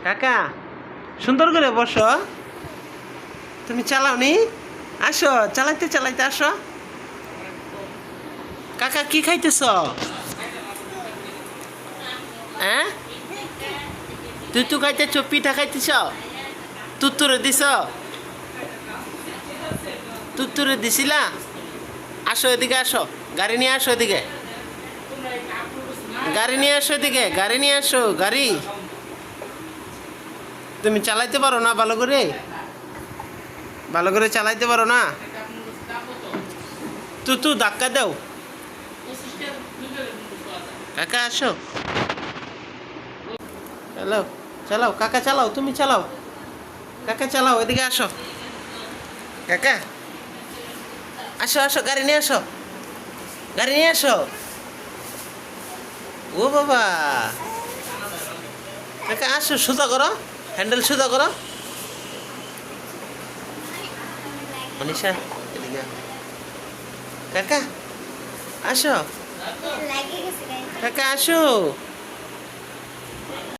কাকা সুন্দর করে বসো। তুমি চালাওনি? আসো, চালাইতে চালাইতে আসো। কাকা কি খাইতেছ? হ্যাঁ, তুই খাইতেছ, পিঠা খাইতেছ? তুত্তুরে দিছ? তুত্তুরে দিছিলা? আসো এদিকে, আসো, গাড়ি নিয়ে আসো এদিকে, গাড়ি নিয়ে আসো এদিকে, গাড়ি নিয়ে আসো, গাড়ি। তুমি চালাইতে পারো না ভালো করে? ভালো করে চালাইতে পারো না? তু ধাক্কা দাও। কাকা আসো, চালাও, চালাও কাকা, চালাও, তুমি চালাও কাকা, চালাও, এদিকে আসো কাকা। আসো আসো, গাড়ি নিয়ে আসো, গাড়ি নিয়ে আসো। ও বাবা, কাকা আসো, সোজা করো, হ্যান্ডেল সোজা করো। মনীষা এদিকে, কাকা আসো, কাকা আসো।